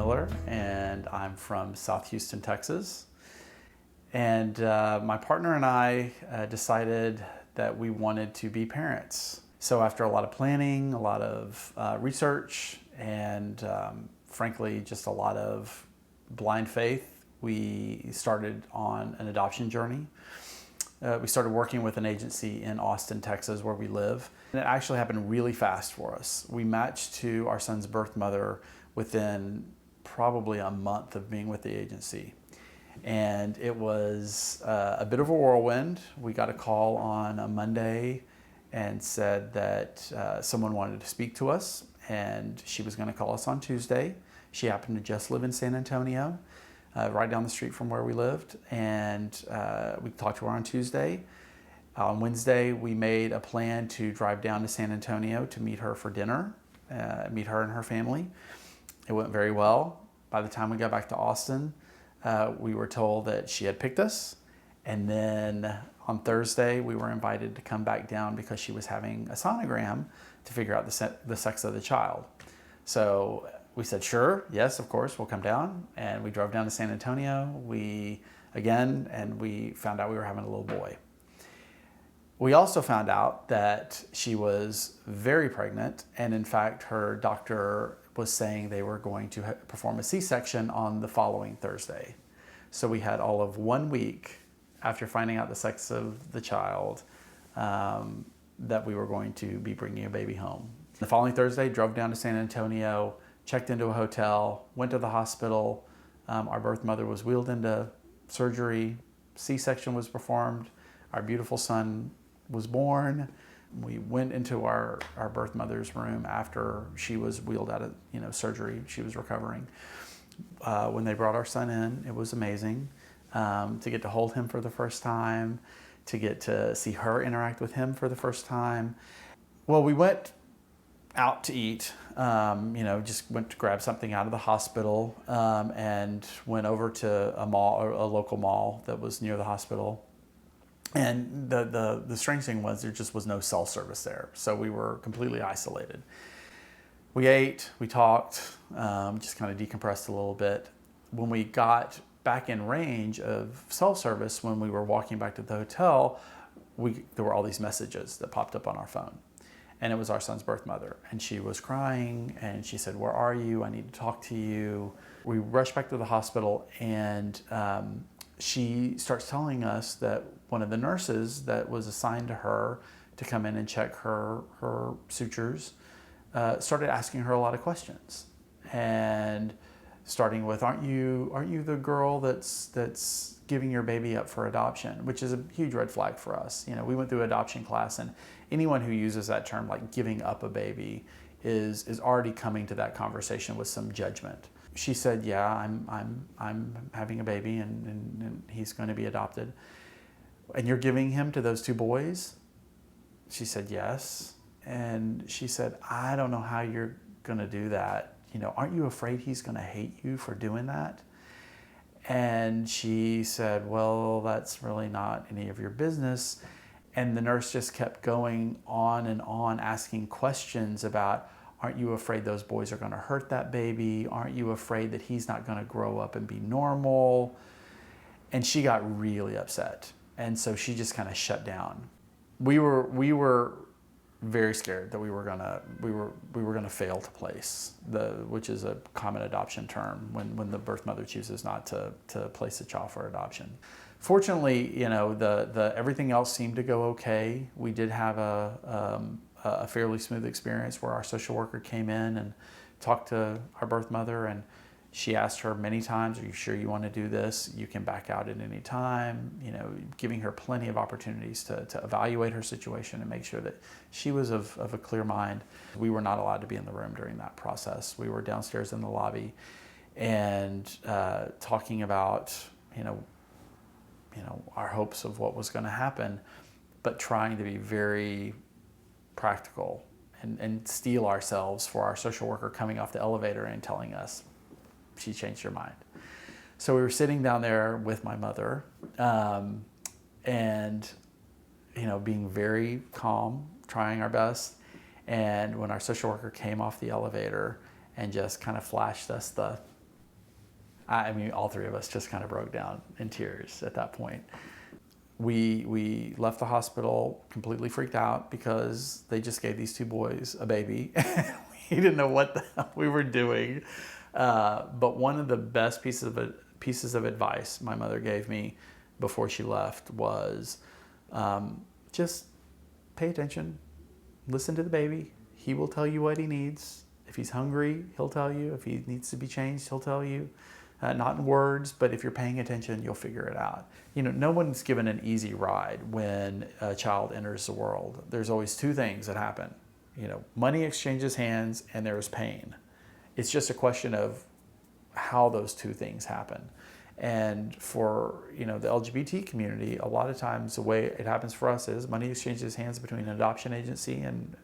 Miller, and I'm from South Houston, Texas. And my partner and I decided that we wanted to be parents. So after a lot of planning, a lot of research, and frankly, just a lot of blind faith, we started on an adoption journey. We started working with an agency in Austin, Texas, where we live. And it actually happened really fast for us. We matched to our son's birth mother within probably a month of being with the agency. And it was a bit of a whirlwind. We got a call on a Monday and said that someone wanted to speak to us, and she was going to call us on Tuesday. She happened to just live in San Antonio, right down the street from where we lived, and we talked to her on Tuesday. On Wednesday, we made a plan to drive down to San Antonio to meet her for dinner, meet her and her family. It went very well. By the time we got back to Austin, we were told that she had picked us, and then on Thursday, we were invited to come back down because she was having a sonogram to figure out the sex of the child. So we said, sure, yes, of course, we'll come down. And we drove down to San Antonio, and we found out we were having a little boy. We also found out that she was very pregnant, and in fact, her doctor was saying they were going to perform a C-section on the following Thursday. So we had all of 1 week after finding out the sex of the child that we were going to be bringing a baby home. The following Thursday, drove down to San Antonio, checked into a hotel, went to the hospital. Our birth mother was wheeled into surgery. C-section was performed. Our beautiful son was born. We went into our birth mother's room after she was wheeled out of surgery. She was recovering. When they brought our son in, it was amazing to get to hold him for the first time, to get to see her interact with him for the first time. Well, we went out to eat, just went to grab something out of the hospital, and went over to a mall, or a local mall that was near the hospital. And the strange thing was there just was no cell service there. So we were completely isolated. We ate, we talked, just kind of decompressed a little bit. When we got back in range of cell service, when we were walking back to the hotel, there were all these messages that popped up on our phone. And it was our son's birth mother. And she was crying, and she said, "Where are you? I need to talk to you." We rushed back to the hospital, and she starts telling us that one of the nurses that was assigned to her to come in and check her sutures started asking her a lot of questions. And starting with, aren't you the girl that's giving your baby up for adoption, which is a huge red flag for us. We went through adoption class, and anyone who uses that term, like giving up a baby, is already coming to that conversation with some judgment. She said, "Yeah, I'm having a baby, and he's going to be adopted. And you're giving him to those two boys?" She said, "Yes." And she said, "I don't know how you're going to do that. Aren't you afraid he's going to hate you for doing that?" And she said, "Well, that's really not any of your business." And the nurse just kept going on and on, asking questions about, aren't you afraid those boys are going to hurt that baby? Aren't you afraid that he's not going to grow up and be normal? And she got really upset. And so she just kind of shut down. We were very scared that we were gonna fail to place, which is a common adoption term when the birth mother chooses not to place the child for adoption. Fortunately, the everything else seemed to go okay. We did have a fairly smooth experience where our social worker came in and talked to our birth mother, and she asked her many times, "Are you sure you want to do this? You can back out at any time," giving her plenty of opportunities to evaluate her situation and make sure that she was of a clear mind. We were not allowed to be in the room during that process. We were downstairs in the lobby and talking about, our hopes of what was going to happen, but trying to be very practical and steel ourselves for our social worker coming off the elevator and telling us, "She changed her mind." So we were sitting down there with my mother, and being very calm, trying our best. And when our social worker came off the elevator and just kind of flashed us the I mean, all three of us just kind of broke down in tears at that point. We left the hospital completely freaked out because they just gave these two boys a baby. We didn't know what the hell we were doing. But one of the best pieces of advice my mother gave me before she left was just pay attention, listen to the baby. He will tell you what he needs. If he's hungry, he'll tell you. If he needs to be changed, he'll tell you. Not in words, but if you're paying attention, you'll figure it out. You know, no one's given an easy ride when a child enters the world. There's always two things that happen. You know, money exchanges hands and there's pain. It's just a question of how those two things happen. And for, you know, the LGBT community, a lot of times the way it happens for us is money exchanges hands between an adoption agency and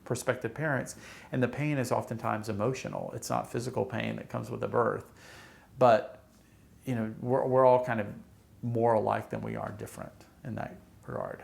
prospective parents, and the pain is oftentimes emotional. It's not physical pain that comes with a birth. But, you know, we're all kind of more alike than we are different in that regard.